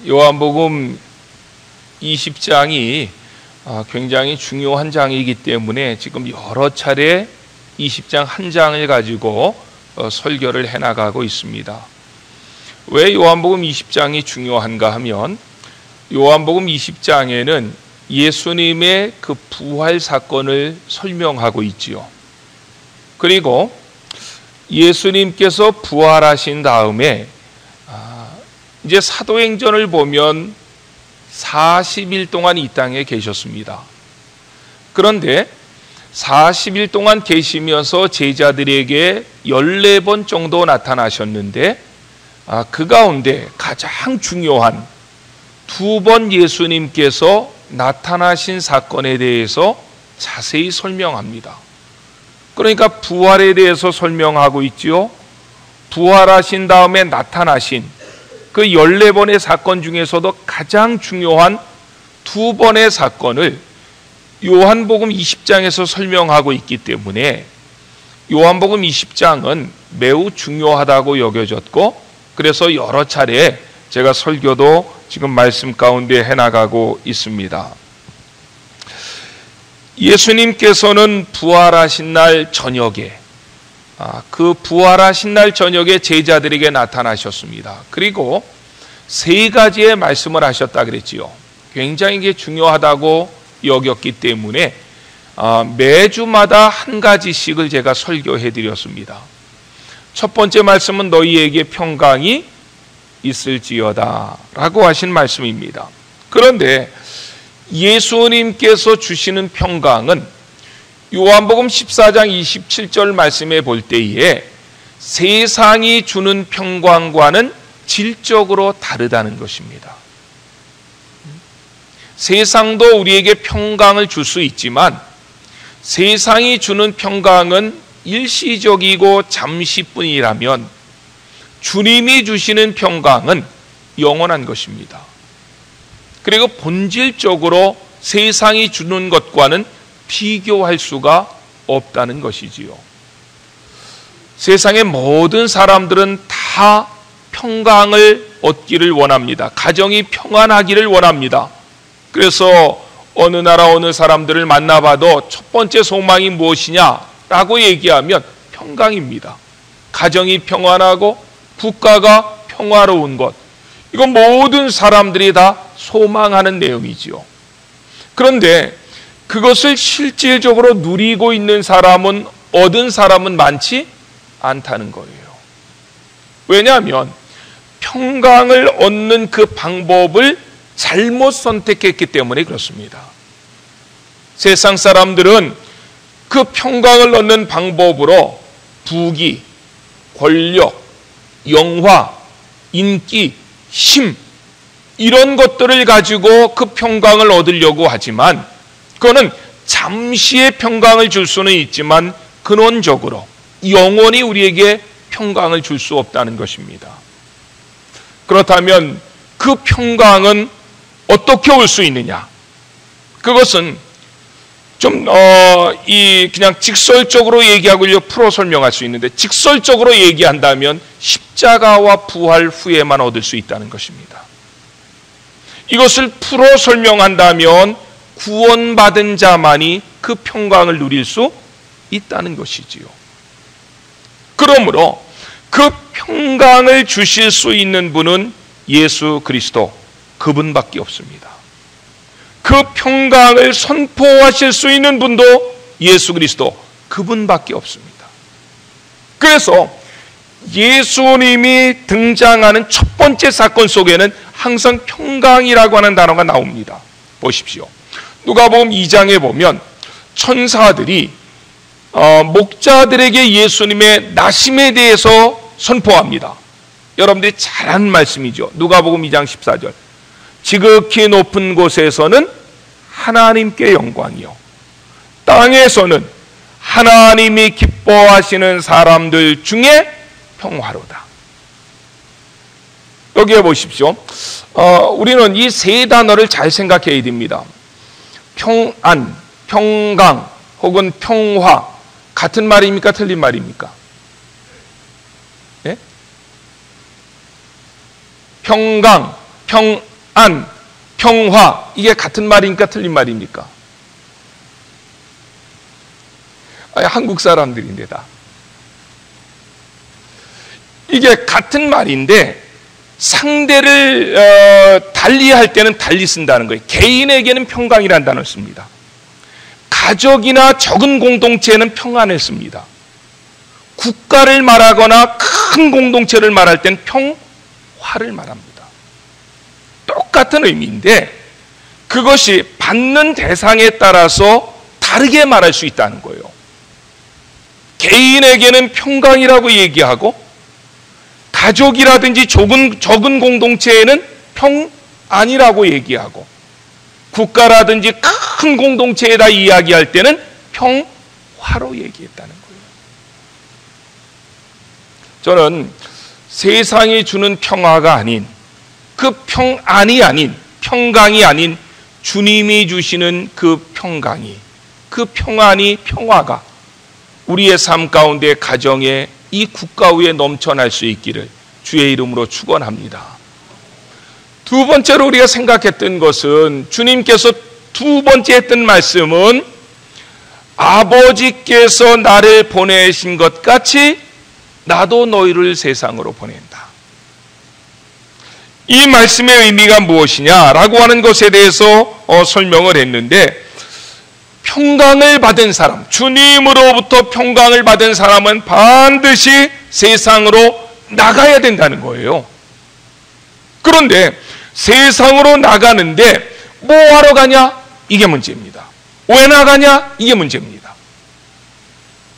요한복음 20장이 굉장히 중요한 장이기 때문에 지금 여러 차례 20장 한 장을 가지고 설교를 해나가고 있습니다. 왜 요한복음 20장이 중요한가 하면 요한복음 20장에는 예수님의 그 부활 사건을 설명하고 있지요. 그리고 예수님께서 부활하신 다음에 이제 사도행전을 보면 40일 동안 이 땅에 계셨습니다. 그런데 40일 동안 계시면서 제자들에게 14번 정도 나타나셨는데 그 가운데 가장 중요한 2번 예수님께서 나타나신 사건에 대해서 자세히 설명합니다. 그러니까 부활에 대해서 설명하고 있지요. 부활하신 다음에 나타나신 그 14번의 사건 중에서도 가장 중요한 2번의 사건을 요한복음 20장에서 설명하고 있기 때문에 요한복음 20장은 매우 중요하다고 여겨졌고, 그래서 여러 차례 제가 설교도 지금 말씀 가운데 해나가고 있습니다. 예수님께서는 부활하신 날 저녁에 그 부활하신 날 저녁에 제자들에게 나타나셨습니다. 그리고 3가지의 말씀을 하셨다 그랬지요. 굉장히 이게 중요하다고 여겼기 때문에 매주마다 한 가지씩을 제가 설교해 드렸습니다. 첫 번째 말씀은 너희에게 평강이 있을지어다 라고 하신 말씀입니다. 그런데 예수님께서 주시는 평강은 요한복음 14장 27절 말씀에 볼 때에 세상이 주는 평강과는 질적으로 다르다는 것입니다. 세상도 우리에게 평강을 줄 수 있지만 세상이 주는 평강은 일시적이고 잠시뿐이라면 주님이 주시는 평강은 영원한 것입니다. 그리고 본질적으로 세상이 주는 것과는 비교할 수가 없다는 것이지요. 세상의 모든 사람들은 다 평강을 얻기를 원합니다. 가정이 평안하기를 원합니다. 그래서 어느 나라 어느 사람들을 만나봐도 첫 번째 소망이 무엇이냐라고 얘기하면 평강입니다. 가정이 평안하고 국가가 평화로운 것, 이건 모든 사람들이 다 소망하는 내용이지요. 그런데 그것을 실질적으로 누리고 있는 사람은, 얻은 사람은 많지 않다는 거예요. 왜냐하면 평강을 얻는 그 방법을 잘못 선택했기 때문에 그렇습니다. 세상 사람들은 그 평강을 얻는 방법으로 부귀, 권력, 영화, 인기, 힘, 이런 것들을 가지고 그 평강을 얻으려고 하지만 그거는 잠시의 평강을 줄 수는 있지만 근원적으로 영원히 우리에게 평강을 줄 수 없다는 것입니다. 그렇다면 그 평강은 어떻게 올 수 있느냐? 그것은 좀 그냥 직설적으로 얘기하고 풀어 설명할 수 있는데, 직설적으로 얘기한다면 십자가와 부활 후에만 얻을 수 있다는 것입니다. 이것을 풀어 설명한다면 구원받은 자만이 그 평강을 누릴 수 있다는 것이지요. 그러므로 그 평강을 주실 수 있는 분은 예수 그리스도, 그분밖에 없습니다. 그 평강을 선포하실 수 있는 분도 예수 그리스도, 그분밖에 없습니다. 그래서 예수님이 등장하는 첫 번째 사건 속에는 항상 평강이라고 하는 단어가 나옵니다. 보십시오. 누가복음 2장에 보면 천사들이 목자들에게 예수님의 나심에 대해서 선포합니다. 여러분들이 잘 아는 말씀이죠. 누가복음 2장 14절. 지극히 높은 곳에서는 하나님께 영광이요, 땅에서는 하나님이 기뻐하시는 사람들 중에 평화로다. 여기에 보십시오. 우리는 이 3단어를 잘 생각해야 됩니다. 평안, 평강 혹은 평화, 같은 말입니까? 틀린 말입니까? 네? 평강, 평안, 평화, 이게 같은 말입니까? 틀린 말입니까? 아니, 한국 사람들인데 다. 이게 같은 말인데 상대를 달리할 때는 달리 쓴다는 거예요. 개인에게는 평강이라는 단어를 씁니다. 가족이나 적은 공동체에는 평안을 씁니다. 국가를 말하거나 큰 공동체를 말할 땐 평화를 말합니다. 똑같은 의미인데 그것이 받는 대상에 따라서 다르게 말할 수 있다는 거예요. 개인에게는 평강이라고 얘기하고 가족이라든지 적은 공동체에는 평안이라고 얘기하고 국가라든지 큰 공동체에다 이야기할 때는 평화로 얘기했다는 거예요. 저는 세상이 주는 평화가 아닌 그 평안이 아닌 평강이 아닌 주님이 주시는 그 평강이 그 평안이 평화가 우리의 삶 가운데 가정에 이 국가 위에 넘쳐날 수 있기를 주의 이름으로 축원합니다. 두 번째로 우리가 생각했던 것은 주님께서 두 번째 했던 말씀은 아버지께서 나를 보내신 것 같이 나도 너희를 세상으로 보낸다. 이 말씀의 의미가 무엇이냐라고 하는 것에 대해서 설명을 했는데 평강을 받은 사람, 주님으로부터 평강을 받은 사람은 반드시 세상으로 나가야 된다는 거예요. 그런데 세상으로 나가는데 뭐 하러 가냐? 이게 문제입니다. 왜 나가냐? 이게 문제입니다.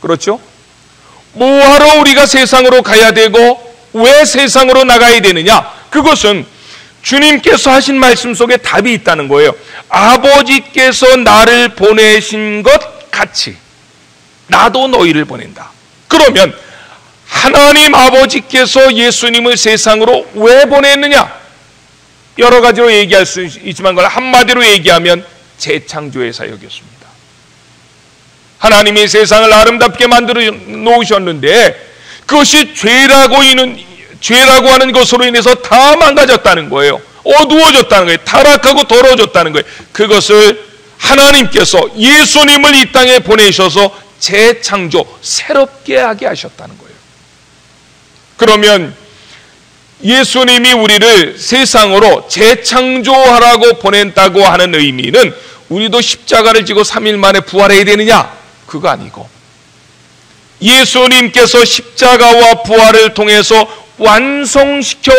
그렇죠? 뭐 하러 우리가 세상으로 가야 되고 왜 세상으로 나가야 되느냐? 그것은 주님께서 하신 말씀 속에 답이 있다는 거예요. 아버지께서 나를 보내신 것 같이 나도 너희를 보낸다. 그러면 하나님 아버지께서 예수님을 세상으로 왜 보냈느냐? 여러 가지로 얘기할 수 있지만 그걸 한마디로 얘기하면 재창조의 사역이었습니다. 하나님이 세상을 아름답게 만들어 놓으셨는데 그것이 죄라고 하는 것으로 인해서 다 망가졌다는 거예요. 어두워졌다는 거예요. 타락하고 더러워졌다는 거예요. 그것을 하나님께서 예수님을 이 땅에 보내셔서 재창조, 새롭게 하게 하셨다는 거예요. 그러면 예수님이 우리를 세상으로 재창조하라고 보낸다고 하는 의미는 우리도 십자가를 지고 3일 만에 부활해야 되느냐? 그거 아니고 예수님께서 십자가와 부활을 통해서 완성시켜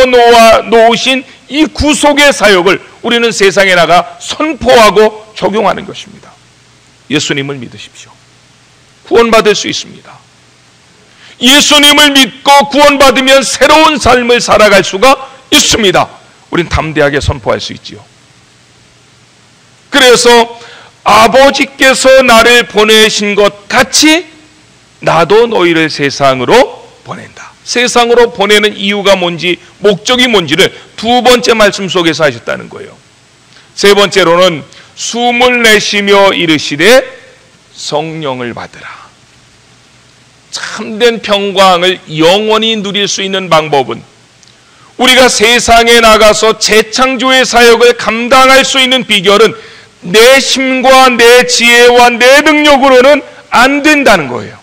놓으신 이 구속의 사역을 우리는 세상에 나가 선포하고 적용하는 것입니다. 예수님을 믿으십시오. 구원받을 수 있습니다. 예수님을 믿고 구원받으면 새로운 삶을 살아갈 수가 있습니다. 우린 담대하게 선포할 수 있지요. 그래서 아버지께서 나를 보내신 것 같이 나도 너희를 세상으로 보낸다. 세상으로 보내는 이유가 뭔지, 목적이 뭔지를 두 번째 말씀 속에서 하셨다는 거예요. 세 번째로는 숨을 내쉬며 이르시되 성령을 받으라. 참된 평강을 영원히 누릴 수 있는 방법은 우리가 세상에 나가서 재창조의 사역을 감당할 수 있는 비결은 내 힘과 내 지혜와 내 능력으로는 안 된다는 거예요.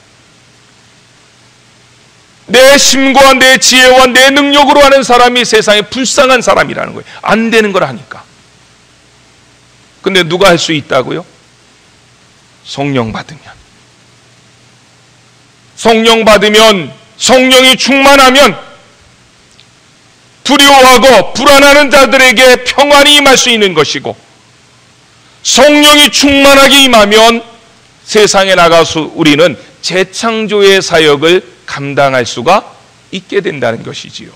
내 힘과 내 지혜와 내 능력으로 하는 사람이 세상에 불쌍한 사람이라는 거예요. 안 되는 걸 하니까. 근데 누가 할 수 있다고요? 성령 받으면. 성령 받으면, 성령이 충만하면 두려워하고 불안하는 자들에게 평안이 임할 수 있는 것이고, 성령이 충만하게 임하면 세상에 나가서 우리는 재창조의 사역을 감당할 수가 있게 된다는 것이지요.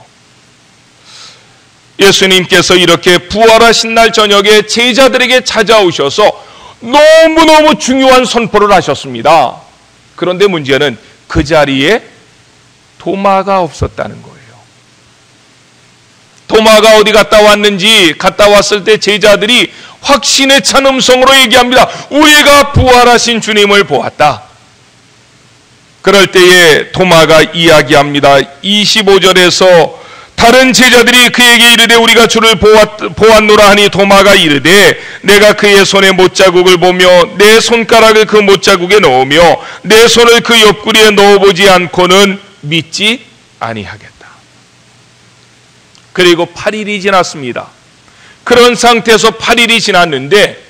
예수님께서 이렇게 부활하신 날 저녁에 제자들에게 찾아오셔서 너무너무 중요한 선포를 하셨습니다. 그런데 문제는 그 자리에 도마가 없었다는 거예요. 도마가 어디 갔다 왔는지, 갔다 왔을 때 제자들이 확신에 찬 음성으로 얘기합니다. 우리가 부활하신 주님을 보았다. 그럴 때에 도마가 이야기합니다. 25절에서 다른 제자들이 그에게 이르되 우리가 주를 보았노라 하니 도마가 이르되 내가 그의 손에 못자국을 보며 내 손가락을 그 못자국에 넣으며 내 손을 그 옆구리에 넣어보지 않고는 믿지 아니하겠다. 그리고 8일이 지났습니다. 그런 상태에서 8일이 지났는데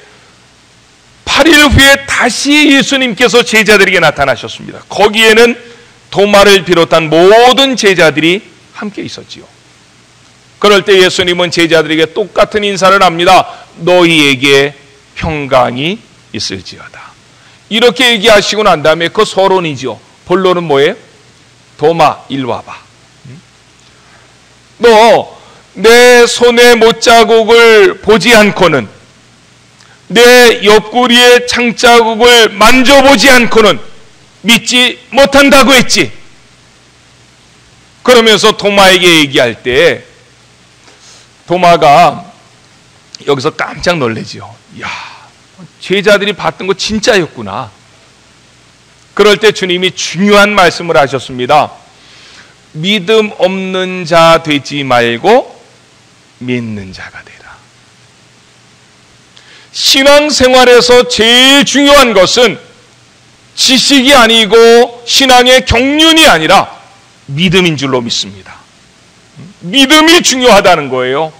8일 후에 다시 예수님께서 제자들에게 나타나셨습니다. 거기에는 도마를 비롯한 모든 제자들이 함께 있었지요. 그럴 때 예수님은 제자들에게 똑같은 인사를 합니다. 너희에게 평강이 있을지어다. 이렇게 얘기하시고 난 다음에 그 서론이죠. 본론은 뭐예요? 도마, 일로 와봐. 너 내 손의 못자국을 보지 않고는, 내 옆구리의 창자국을 만져보지 않고는 믿지 못한다고 했지. 그러면서 도마에게 얘기할 때 도마가 여기서 깜짝 놀라지요. 야, 제자들이 봤던 거 진짜였구나. 그럴 때 주님이 중요한 말씀을 하셨습니다. 믿음 없는 자 되지 말고 믿는 자가 되라. 신앙생활에서 제일 중요한 것은 지식이 아니고 신앙의 경륜이 아니라 믿음인 줄로 믿습니다. 믿음이 중요하다는 거예요.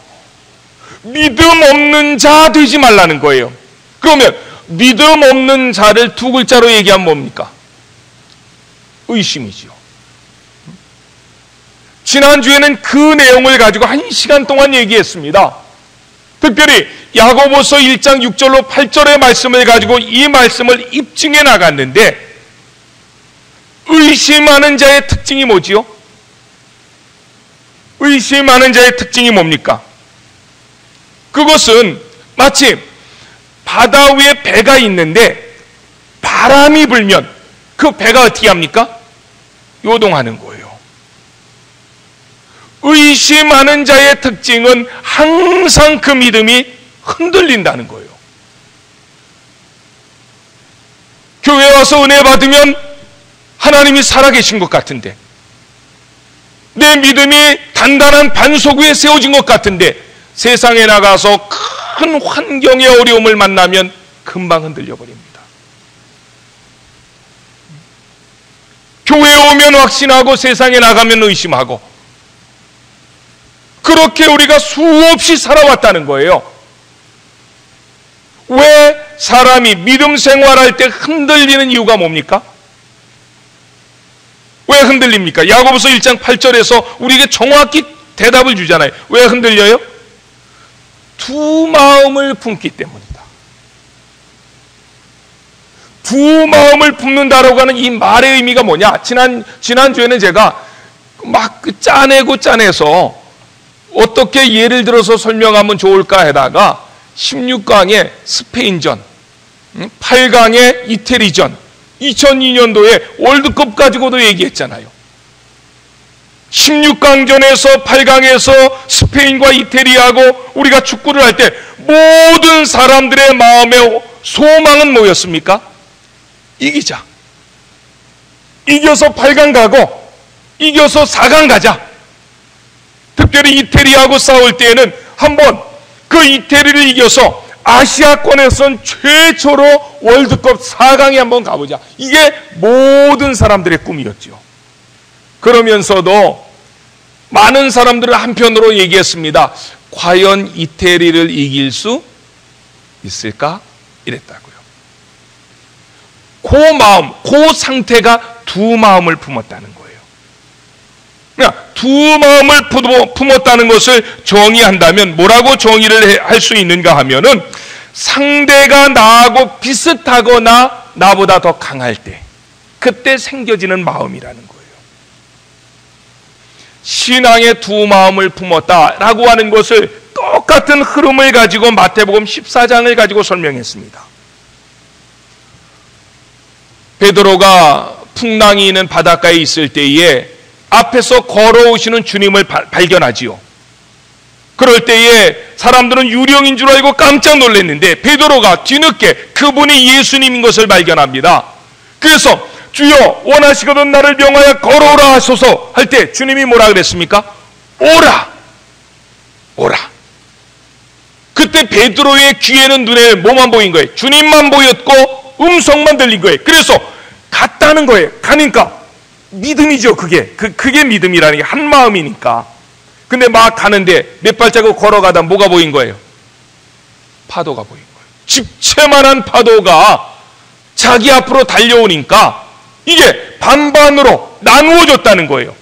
믿음 없는 자 되지 말라는 거예요. 그러면 믿음 없는 자를 두 글자로 얘기하면 뭡니까? 의심이죠. 지난주에는 그 내용을 가지고 1시간 동안 얘기했습니다. 특별히 야고보서 1장 6절로 8절의 말씀을 가지고 이 말씀을 입증해 나갔는데, 의심하는 자의 특징이 뭐지요? 의심하는 자의 특징이 뭡니까? 그것은 마치 바다 위에 배가 있는데 바람이 불면 그 배가 어떻게 합니까? 요동하는 거예요. 의심하는 자의 특징은 항상 그 믿음이 흔들린다는 거예요. 교회 와서 은혜 받으면 하나님이 살아계신 것 같은데, 내 믿음이 단단한 반석 위에 세워진 것 같은데, 세상에 나가서 큰 환경의 어려움을 만나면 금방 흔들려 버립니다. 교회에 오면 확신하고 세상에 나가면 의심하고, 그렇게 우리가 수없이 살아왔다는 거예요. 왜 사람이 믿음 생활할 때 흔들리는 이유가 뭡니까? 왜 흔들립니까? 야고보서 1장 8절에서 우리에게 정확히 대답을 주잖아요. 왜 흔들려요? 두 마음을 품기 때문이다. 두 마음을 품는다라고 하는 이 말의 의미가 뭐냐? 지난주에는 제가 막 짜내서 어떻게 예를 들어서 설명하면 좋을까 하다가 16강의 스페인전, 8강의 이태리전, 2002년도에 월드컵 가지고도 얘기했잖아요. 16강전에서 8강에서 스페인과 이태리하고 우리가 축구를 할 때 모든 사람들의 마음의 소망은 뭐였습니까? 이기자. 이겨서 8강 가고 이겨서 4강 가자. 특별히 이태리하고 싸울 때에는 한번 그 이태리를 이겨서 아시아권에선 최초로 월드컵 4강에 한번 가보자. 이게 모든 사람들의 꿈이었죠. 그러면서도 많은 사람들은 한편으로 얘기했습니다. 과연 이태리를 이길 수 있을까? 이랬다고요. 그 마음, 그 상태가 두 마음을 품었다는 거예요. 두 마음을 품었다는 것을 정의한다면 뭐라고 정의를 할 수 있는가 하면은, 상대가 나하고 비슷하거나 나보다 더 강할 때, 그때 생겨지는 마음이라는 거예요. 신앙의 두 마음을 품었다라고 하는 것을 똑같은 흐름을 가지고 마태복음 14장을 가지고 설명했습니다. 베드로가 풍랑이 있는 바닷가에 있을 때에 앞에서 걸어오시는 주님을 발견하지요. 그럴 때에 사람들은 유령인 줄 알고 깜짝 놀랐는데 베드로가 뒤늦게 그분이 예수님인 것을 발견합니다. 그래서 주여 원하시거든 나를 명하여 걸어오라 하소서 할 때 주님이 뭐라 그랬습니까? 오라, 오라. 그때 베드로의 귀에는 눈에 뭐만 보인 거예요? 주님만 보였고 음성만 들린 거예요. 그래서 갔다는 거예요. 가니까 믿음이죠. 그게 믿음이라는 게 한 마음이니까. 근데 막 가는데 몇 발자국 걸어가다 뭐가 보인 거예요? 파도가 보인 거예요. 집채만한 파도가 자기 앞으로 달려오니까 이게 반반으로 나누어졌다는 거예요.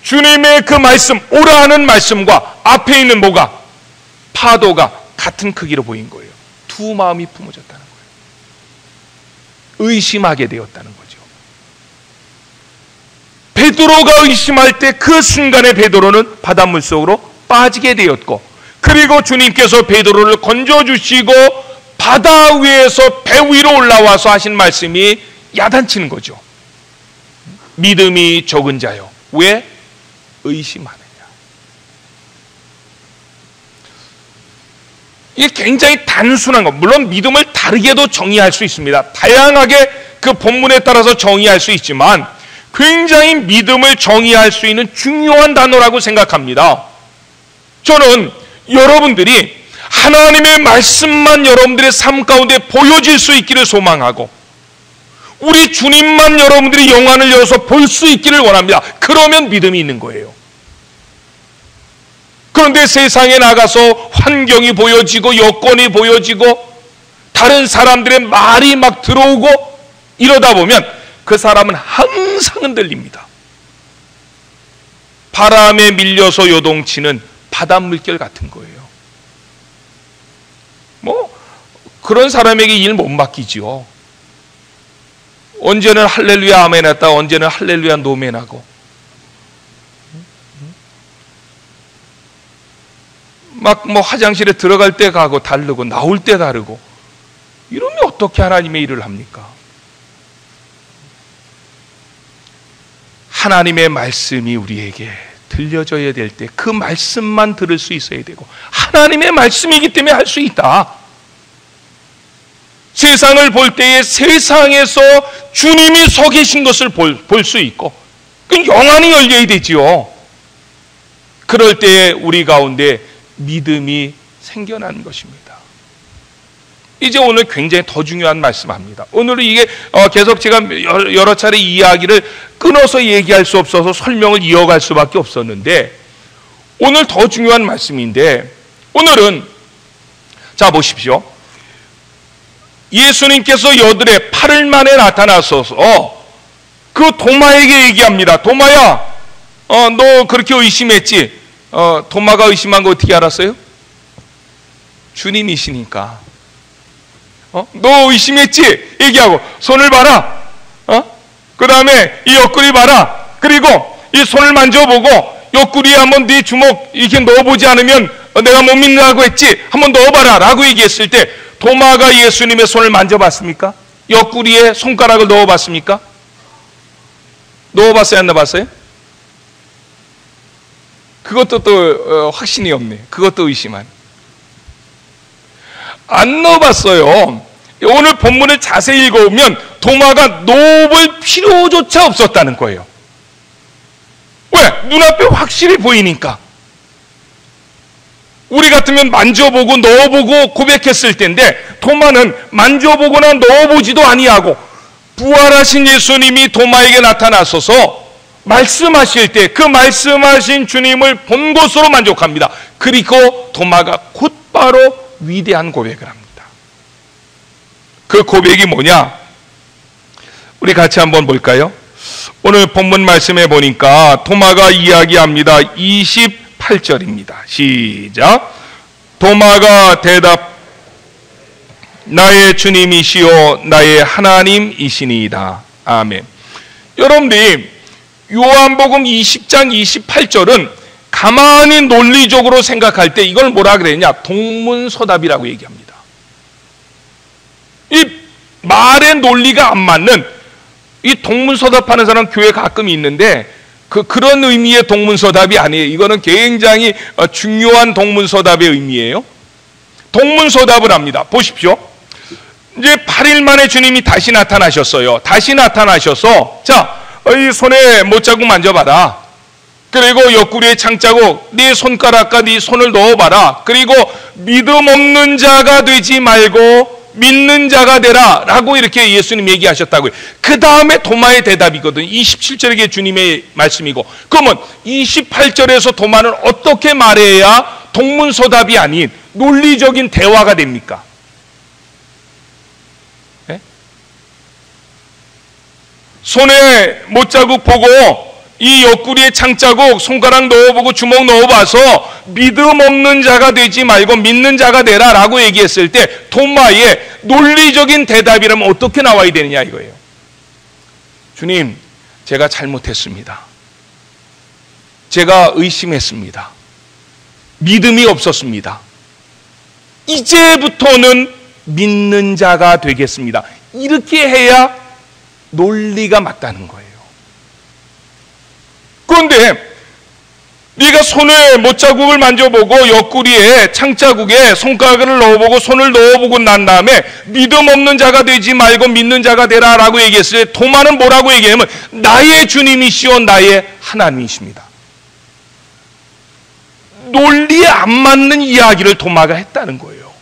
주님의 그 말씀, 오라 하는 말씀과 앞에 있는 뭐가? 파도가 같은 크기로 보인 거예요. 두 마음이 품어졌다는 거예요. 의심하게 되었다는 거죠. 베드로가 의심할 때 그 순간에 베드로는 바닷물 속으로 빠지게 되었고, 그리고 주님께서 베드로를 건져주시고 바다 위에서 배 위로 올라와서 하신 말씀이 야단치는 거죠. 믿음이 적은 자요, 왜 의심하느냐. 이게 굉장히 단순한 거. 물론 믿음을 다르게도 정의할 수 있습니다. 다양하게 그 본문에 따라서 정의할 수 있지만 굉장히 믿음을 정의할 수 있는 중요한 단어라고 생각합니다. 저는 여러분들이 하나님의 말씀만 여러분들의 삶 가운데 보여질 수 있기를 소망하고, 우리 주님만 여러분들이 영안을 열어서 볼 수 있기를 원합니다. 그러면 믿음이 있는 거예요. 그런데 세상에 나가서 환경이 보여지고 여건이 보여지고 다른 사람들의 말이 막 들어오고 이러다 보면 그 사람은 항상 흔들립니다. 바람에 밀려서 요동치는 바닷물결 같은 거예요. 뭐 그런 사람에게 일 못 맡기죠. 언제는 할렐루야 아멘 했다, 언제는 할렐루야 노멘 하고, 막 뭐 화장실에 들어갈 때 가고 다르고 나올 때 다르고, 이러면 어떻게 하나님의 일을 합니까? 하나님의 말씀이 우리에게 들려져야 될 때 그 말씀만 들을 수 있어야 되고, 하나님의 말씀이기 때문에 할 수 있다. 세상을 볼 때에 세상에서 주님이 서 계신 것을 볼 수 있고, 그 영안이 열려야 되지요. 그럴 때에 우리 가운데 믿음이 생겨나는 것입니다. 이제 오늘 굉장히 더 중요한 말씀합니다. 오늘은 이게 계속 제가 여러 차례 이야기를 끊어서 얘기할 수 없어서 설명을 이어갈 수밖에 없었는데, 오늘 더 중요한 말씀인데, 오늘은 자 보십시오. 예수님께서 여들의 8일 만에 나타나셔서 그 도마에게 얘기합니다. 도마야, 너 그렇게 의심했지? 도마가 의심한 거 어떻게 알았어요? 주님이시니까. 너 의심했지? 얘기하고, 손을 봐라. 그 다음에 이 옆구리 봐라. 그리고 이 손을 만져보고 옆구리에 한번 네 주먹 이렇게 넣어보지 않으면 내가 못 믿는다고 했지? 한번 넣어봐라 라고 얘기했을 때, 도마가 예수님의 손을 만져봤습니까? 옆구리에 손가락을 넣어봤습니까? 넣어봤어요? 안 넣어봤어요? 그것도 또 확신이 없네. 그것도 의심한. 안 넣어봤어요. 오늘 본문을 자세히 읽어보면 도마가 넣어볼 필요조차 없었다는 거예요. 왜? 눈앞에 확실히 보이니까. 우리 같으면 만져보고 넣어보고 고백했을 텐데, 도마는 만져보거나 넣어보지도 아니하고 부활하신 예수님이 도마에게 나타나셔서 말씀하실 때 그 말씀하신 주님을 본 것으로 만족합니다. 그리고 도마가 곧바로 위대한 고백을 합니다. 그 고백이 뭐냐? 우리 같이 한번 볼까요? 오늘 본문 말씀에 보니까 도마가 이야기합니다. 28절입니다. 시작. 도마가 대답, 나의 주님이시요 나의 하나님이시니이다. 아멘. 여러분들이 요한복음 20장 28절은 가만히 논리적으로 생각할 때 이걸 뭐라 그랬냐? 동문서답이라고 얘기합니다. 이 말의 논리가 안 맞는, 이 동문서답하는 사람 교회 가끔 있는데 그런 의미의 동문서답이 아니에요. 이거는 굉장히 중요한 동문서답의 의미예요. 동문서답을 합니다. 보십시오. 이제 8일 만에 주님이 다시 나타나셨어요. 다시 나타나셔서, 자, 이 손에 못자국 만져봐라. 그리고 옆구리에 창자국, 네 손가락과 네 손을 넣어봐라. 그리고 믿음 없는 자가 되지 말고 믿는 자가 되라 라고 이렇게 예수님 얘기하셨다고요. 그 다음에 도마의 대답이거든. 27절에 주님의 말씀이고, 그러면 28절에서 도마는 어떻게 말해야 동문서답이 아닌 논리적인 대화가 됩니까? 네? 손에 못자국 보고 이 옆구리에 창자국, 손가락 넣어보고 주먹 넣어봐서 믿음 없는 자가 되지 말고 믿는 자가 되라 라고 얘기했을 때 도마의 논리적인 대답이라면 어떻게 나와야 되느냐 이거예요. 주님, 제가 잘못했습니다. 제가 의심했습니다. 믿음이 없었습니다. 이제부터는 믿는 자가 되겠습니다. 이렇게 해야 논리가 맞다는 거예요. 그런데 네가 손에 못자국을 만져보고 옆구리에 창자국에 손가락을 넣어보고 손을 넣어보고 난 다음에 믿음 없는 자가 되지 말고 믿는 자가 되라 라고 얘기했을 때 도마는 뭐라고 얘기하면 나의 주님이시오 나의 하나님이십니다. 논리에 안 맞는 이야기를 도마가 했다는 거예요.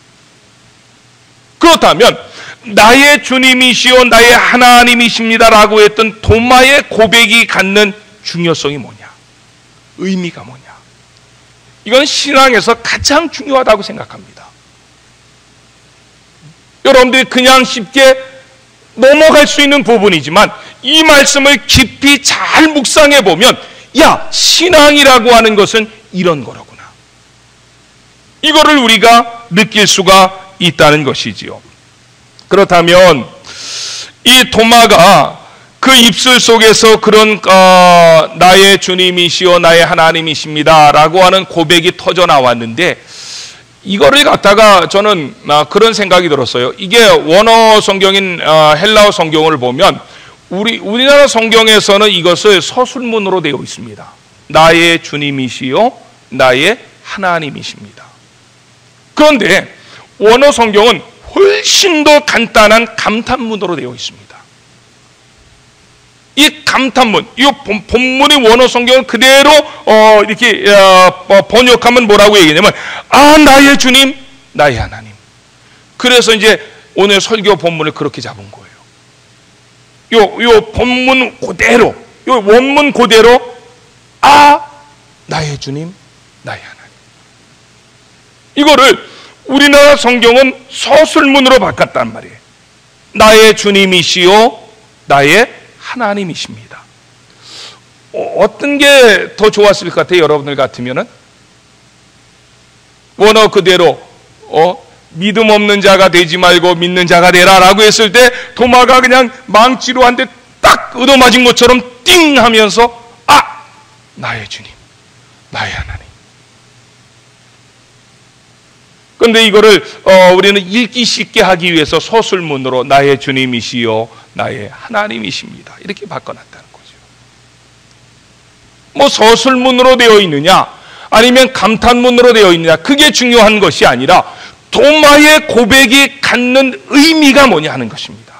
그렇다면 나의 주님이시오 나의 하나님이십니다 라고 했던 도마의 고백이 갖는 중요성이 뭐냐? 의미가 뭐냐? 이건 신앙에서 가장 중요하다고 생각합니다. 여러분들이 그냥 쉽게 넘어갈 수 있는 부분이지만 이 말씀을 깊이 잘 묵상해 보면 야, 신앙이라고 하는 것은 이런 거라구나. 이거를 우리가 느낄 수가 있다는 것이지요. 그렇다면 이 도마가 그 입술 속에서 그런 나의 주님이시오 나의 하나님이십니다 라고 하는 고백이 터져 나왔는데 이거를 갖다가 저는 그런 생각이 들었어요. 이게 원어 성경인 헬라어 성경을 보면 우리나라 성경에서는 이것을 서술문으로 되어 있습니다. 나의 주님이시오 나의 하나님이십니다. 그런데 원어 성경은 훨씬 더 간단한 감탄문으로 되어 있습니다. 이 감탄문, 이 본문의 원어 성경을 그대로 이렇게 번역하면 뭐라고 얘기하냐면 나의 주님, 나의 하나님. 그래서 이제 오늘 설교 본문을 그렇게 잡은 거예요. 요 본문 그대로, 요 원문 그대로 나의 주님, 나의 하나님. 이거를 우리나라 성경은 서술문으로 바꿨단 말이에요. 나의 주님이시오, 나의 하나님이십니다. 어떤 게 더 좋았을 것 같아요? 여러분들 같으면은 원어 그대로 믿음 없는 자가 되지 말고 믿는 자가 되라 라고 했을 때 도마가 그냥 망치로 한 대 딱 얻어맞은 것처럼 띵 하면서 나의 주님 나의 하나님. 그런데 이거를 우리는 읽기 쉽게 하기 위해서 서술문으로 나의 주님이시요 나의 하나님이십니다 이렇게 바꿔놨다는 거죠. 뭐 서술문으로 되어 있느냐 아니면 감탄문으로 되어 있느냐 그게 중요한 것이 아니라 도마의 고백이 갖는 의미가 뭐냐 하는 것입니다.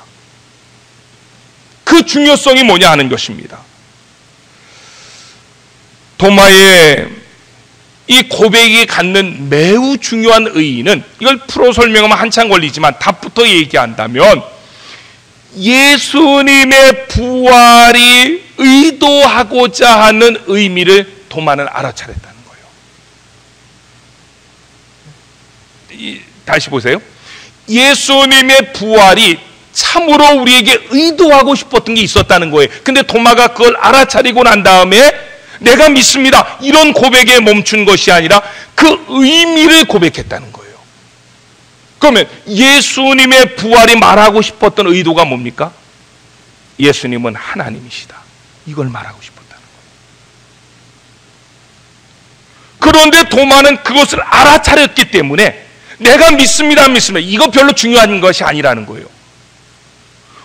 그 중요성이 뭐냐 하는 것입니다. 도마의 이 고백이 갖는 매우 중요한 의의는 이걸 풀어 설명하면 한참 걸리지만 답부터 얘기한다면 예수님의 부활이 의도하고자 하는 의미를 도마는 알아차렸다는 거예요. 다시 보세요. 예수님의 부활이 참으로 우리에게 의도하고 싶었던 게 있었다는 거예요. 근데 도마가 그걸 알아차리고 난 다음에 내가 믿습니다 이런 고백에 멈춘 것이 아니라 그 의미를 고백했다는 거예요. 그러면 예수님의 부활이 말하고 싶었던 의도가 뭡니까? 예수님은 하나님이시다 이걸 말하고 싶었다는 거예요. 그런데 도마는 그것을 알아차렸기 때문에 내가 믿습니다 안 믿습니다 이거 별로 중요한 것이 아니라는 거예요.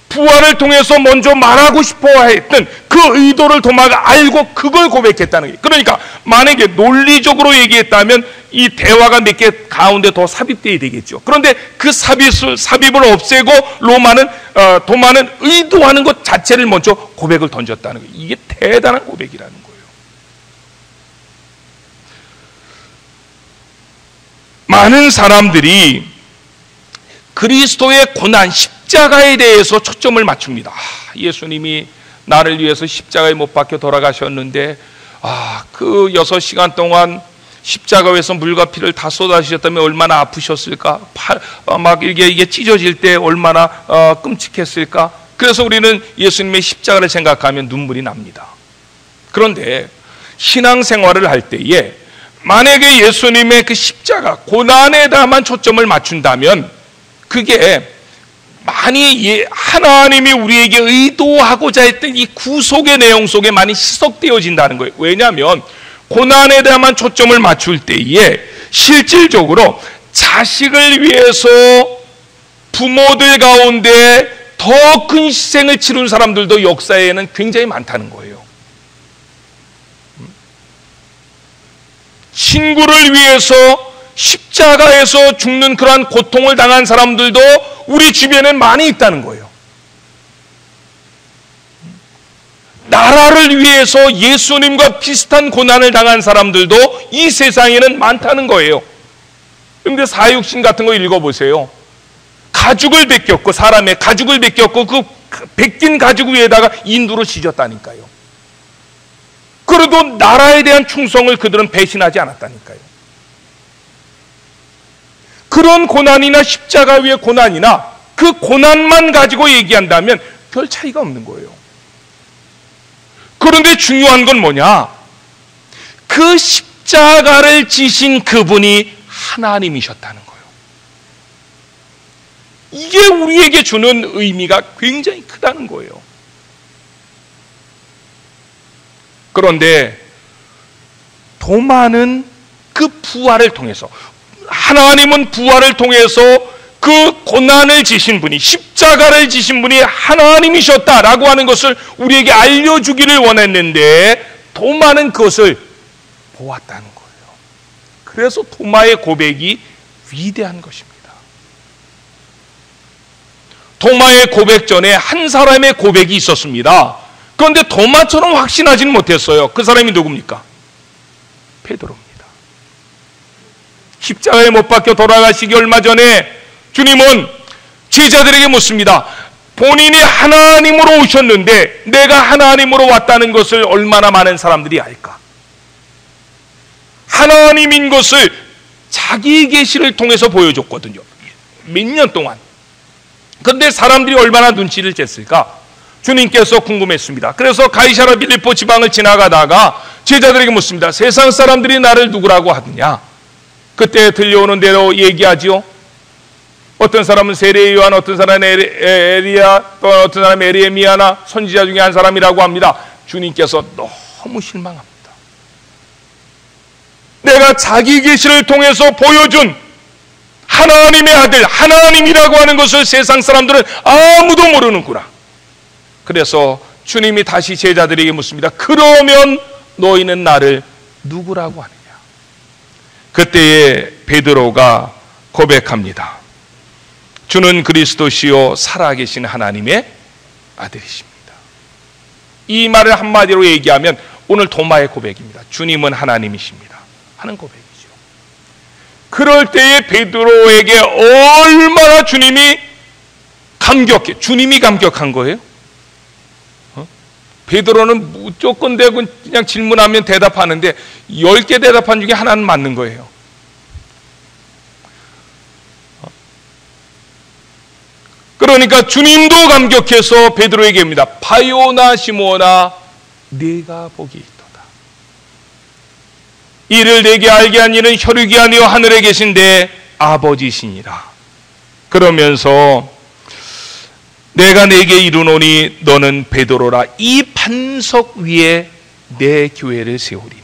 부활을 통해서 먼저 말하고 싶어 했던 그 의도를 도마가 알고 그걸 고백했다는 거예요. 그러니까 만약에 논리적으로 얘기했다면 이 대화가 몇 개 가운데 더 삽입되어야 되겠죠. 그런데 그 삽입을 없애고 도마는 의도하는 것 자체를 먼저 고백을 던졌다는 거예요. 이게 대단한 고백이라는 거예요. 많은 사람들이 그리스도의 고난, 십자가에 대해서 초점을 맞춥니다. 예수님이 나를 위해서 십자가에 못 박혀 돌아가셨는데 그 6시간 동안 십자가 위에서 물과 피를 다 쏟아주셨다면 얼마나 아프셨을까? 막 이게 찢어질 때 얼마나 끔찍했을까? 그래서 우리는 예수님의 십자가를 생각하면 눈물이 납니다. 그런데 신앙생활을 할 때에 만약에 예수님의 그 십자가, 고난에다만 초점을 맞춘다면 그게 많이 하나님이 우리에게 의도하고자 했던 이 구속의 내용 속에 많이 희석되어진다는 거예요. 왜냐하면 고난에 대한 초점을 맞출 때에 실질적으로 자식을 위해서 부모들 가운데 더 큰 희생을 치른 사람들도 역사에는 굉장히 많다는 거예요. 친구를 위해서 십자가에서 죽는 그러한 고통을 당한 사람들도 우리 주변에 많이 있다는 거예요. 나라를 위해서 예수님과 비슷한 고난을 당한 사람들도 이 세상에는 많다는 거예요. 그런데 사육신 같은 거 읽어보세요. 가죽을 벗겼고, 사람의 가죽을 벗겼고 그 벗긴 가죽 위에다가 인두로 지졌다니까요. 그래도 나라에 대한 충성을 그들은 배신하지 않았다니까요. 그런 고난이나 십자가 위의 고난이나 그 고난만 가지고 얘기한다면 별 차이가 없는 거예요. 그런데 중요한 건 뭐냐? 그 십자가를 지신 그분이 하나님이셨다는 거예요. 이게 우리에게 주는 의미가 굉장히 크다는 거예요. 그런데 도마는 그 부활을 통해서, 하나님은 부활을 통해서 그 고난을 지신 분이, 십자가를 지신 분이 하나님이셨다라고 하는 것을 우리에게 알려주기를 원했는데 도마는 그것을 보았다는 거예요. 그래서 도마의 고백이 위대한 것입니다. 도마의 고백 전에 한 사람의 고백이 있었습니다. 그런데 도마처럼 확신하지는 못했어요. 그 사람이 누굽니까? 베드로입니다. 십자가에 못 박혀 돌아가시기 얼마 전에 주님은 제자들에게 묻습니다. 본인이 하나님으로 오셨는데 내가 하나님으로 왔다는 것을 얼마나 많은 사람들이 알까? 하나님인 것을 자기 계시를 통해서 보여줬거든요. 몇 년 동안. 그런데 사람들이 얼마나 눈치를 챘을까? 주님께서 궁금했습니다. 그래서 가이사랴 빌립보 지방을 지나가다가 제자들에게 묻습니다. 세상 사람들이 나를 누구라고 하느냐? 그때 들려오는 대로 얘기하지요. 어떤 사람은 세례 요한, 어떤 사람은 에리야, 또 어떤 사람은 에레미야나 선지자 중에 한 사람이라고 합니다. 주님께서 너무 실망합니다. 내가 자기 계시를 통해서 보여준 하나님의 아들, 하나님이라고 하는 것을 세상 사람들은 아무도 모르는구나. 그래서 주님이 다시 제자들에게 묻습니다. 그러면 너희는 나를 누구라고 하느냐? 그때에 베드로가 고백합니다. 주는 그리스도시요 살아계신 하나님의 아들이십니다. 이 말을 한마디로 얘기하면 오늘 도마의 고백입니다. 주님은 하나님이십니다 하는 고백이죠. 그럴 때에 베드로에게 얼마나 주님이 감격한 거예요. 베드로는 무조건 되고 그냥 질문하면 대답하는데 10개 대답한 중에 하나는 맞는 거예요. 그러니까 주님도 감격해서 베드로에게 합니다. 바요나 시모나 네가 복이 있도다. 이를 내게 알게 한 이는 혈육이 아니요 하늘에 계신데 아버지시니라. 그러면서 내가 네게 이르노니 너는 베드로라. 이 반석 위에 내 교회를 세우리니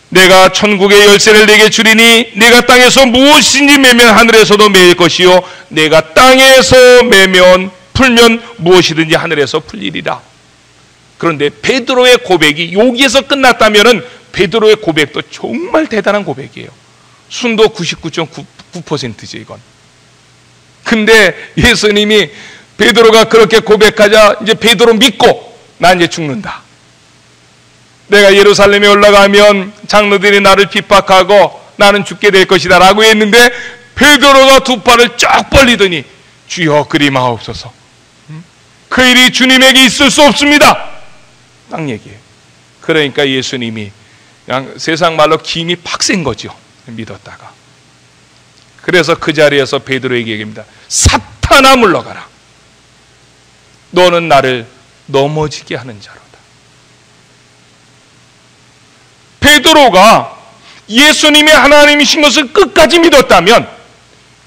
내가 천국의 열쇠를 네게 주리니 네가 땅에서 무엇인지 매면 하늘에서도 매일 것이요 내가 땅에서 매면 풀면 무엇이든지 하늘에서 풀리리라. 그런데 베드로의 고백이 여기에서 끝났다면은 베드로의 고백도 정말 대단한 고백이에요. 순도 99.9%죠 이건. 근데 예수님이 베드로가 그렇게 고백하자 이제 베드로 믿고 나 이제 죽는다. 내가 예루살렘에 올라가면 장로들이 나를 핍박하고 나는 죽게 될 것이다 라고 했는데 베드로가 두 팔을 쫙 벌리더니 주여 그리 마옵소서. 그 일이 주님에게 있을 수 없습니다. 딱 얘기해요. 그러니까 예수님이 그냥 세상 말로 김이 팍 센 거죠. 믿었다가. 그래서 그 자리에서 베드로에게 얘기합니다. 사탄아 물러가라. 너는 나를 넘어지게 하는 자로다. 베드로가 예수님이 하나님이신 것을 끝까지 믿었다면,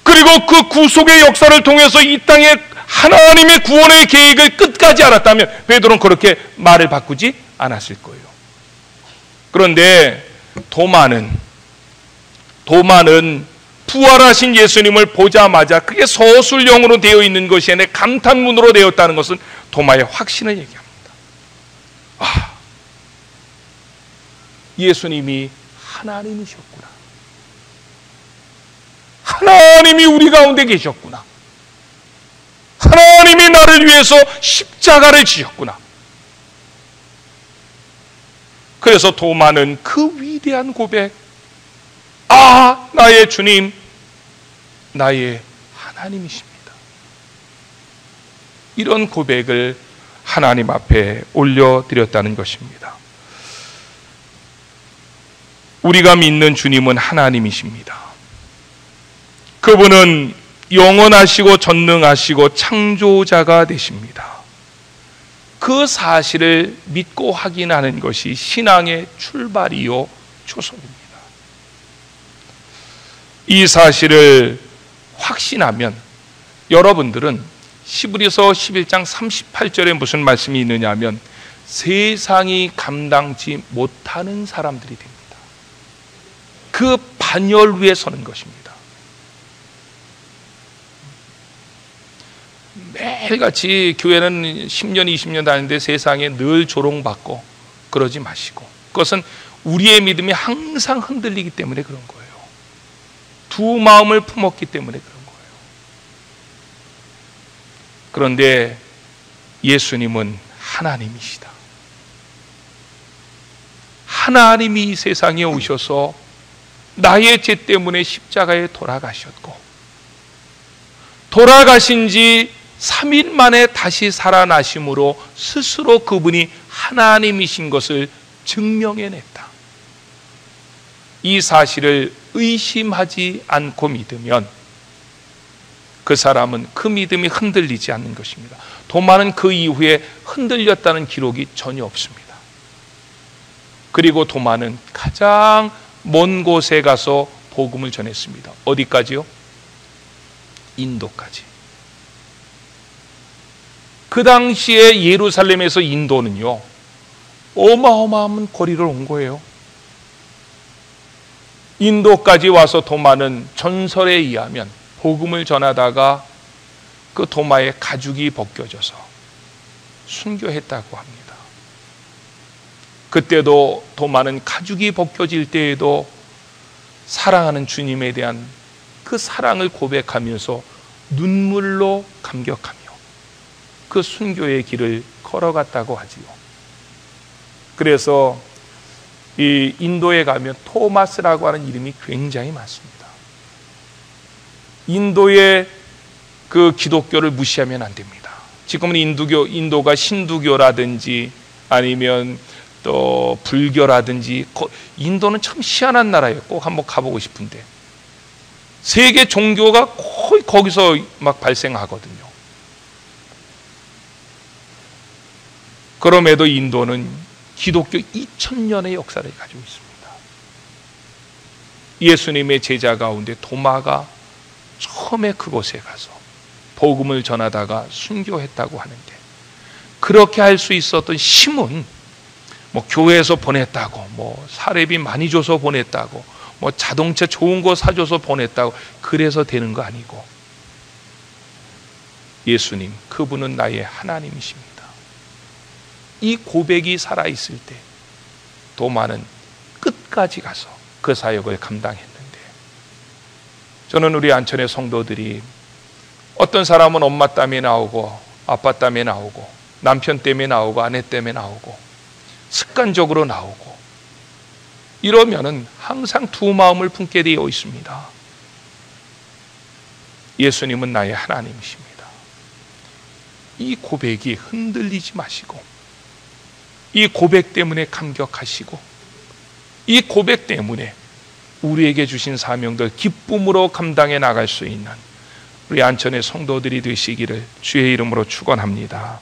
그리고 그 구속의 역사를 통해서 이 땅에 하나님의 구원의 계획을 끝까지 알았다면 베드로는 그렇게 말을 바꾸지 않았을 거예요. 그런데 도마는 부활하신 예수님을 보자마자 그게 서술형으로 되어 있는 것이 아니라 감탄문으로 되었다는 것은 도마의 확신을 얘기합니다. 아, 예수님이 하나님이셨구나. 하나님이 우리 가운데 계셨구나. 하나님이 나를 위해서 십자가를 지셨구나. 그래서 도마는 그 위대한 고백, 아, 나의 주님, 나의 하나님이십니다. 이런 고백을 하나님 앞에 올려드렸다는 것입니다. 우리가 믿는 주님은 하나님이십니다. 그분은 영원하시고 전능하시고 창조자가 되십니다. 그 사실을 믿고 확인하는 것이 신앙의 출발이요 초석입니다. 이 사실을 확신하면 여러분들은 히브리서 11장 38절에 무슨 말씀이 있느냐 하면 세상이 감당치 못하는 사람들이 됩니다. 그 반열 위에 서는 것입니다. 매일같이 교회는 10년, 20년 다니는데 세상에 늘 조롱받고 그러지 마시고, 그것은 우리의 믿음이 항상 흔들리기 때문에 그런 거예요. 두 마음을 품었기 때문에 그런 거예요. 그런데 예수님은 하나님이시다. 하나님이 이 세상에 오셔서 나의 죄 때문에 십자가에 돌아가셨고, 돌아가신 지 3일 만에 다시 살아나심으로 스스로 그분이 하나님이신 것을 증명해냈다. 이 사실을 의심하지 않고 믿으면 그 사람은 그 믿음이 흔들리지 않는 것입니다. 도마는 그 이후에 흔들렸다는 기록이 전혀 없습니다. 그리고 도마는 가장 먼 곳에 가서 복음을 전했습니다. 어디까지요? 인도까지. 그 당시에 예루살렘에서 인도는요, 어마어마한 거리를 온 거예요. 인도까지 와서 도마는 전설에 의하면 복음을 전하다가 그 도마의 가죽이 벗겨져서 순교했다고 합니다. 그때도 도마는 가죽이 벗겨질 때에도 사랑하는 주님에 대한 그 사랑을 고백하면서 눈물로 감격하며 그 순교의 길을 걸어갔다고 하지요. 그래서 이 인도에 가면 토마스라고 하는 이름이 굉장히 많습니다. 인도의 그 기독교를 무시하면 안 됩니다. 지금은 인도가 신두교라든지 아니면 또 불교라든지, 인도는 참 희한한 나라예요. 꼭 한번 가보고 싶은데 세계 종교가 거의 거기서 막 발생하거든요. 그럼에도 인도는 기독교 2000년의 역사를 가지고 있습니다. 예수님의 제자 가운데 도마가 처음에 그곳에 가서 복음을 전하다가 순교했다고 하는데, 그렇게 할 수 있었던 힘은 뭐 교회에서 보냈다고, 뭐 사례비 많이 줘서 보냈다고, 뭐 자동차 좋은 거 사줘서 보냈다고 그래서 되는 거 아니고, 예수님, 그분은 나의 하나님이십니다. 이 고백이 살아있을 때 도마는 끝까지 가서 그 사역을 감당했는데, 저는 우리 안천의 성도들이 어떤 사람은 엄마 땀이 나오고 아빠 땀이 나오고 남편 때문에 나오고 아내 때문에 나오고 습관적으로 나오고 이러면은 항상 두 마음을 품게 되어 있습니다. 예수님은 나의 하나님이십니다. 이 고백이 흔들리지 마시고, 이 고백 때문에 감격하시고, 이 고백 때문에 우리에게 주신 사명들 기쁨으로 감당해 나갈 수 있는 우리 안천의 성도들이 되시기를 주의 이름으로 축원합니다.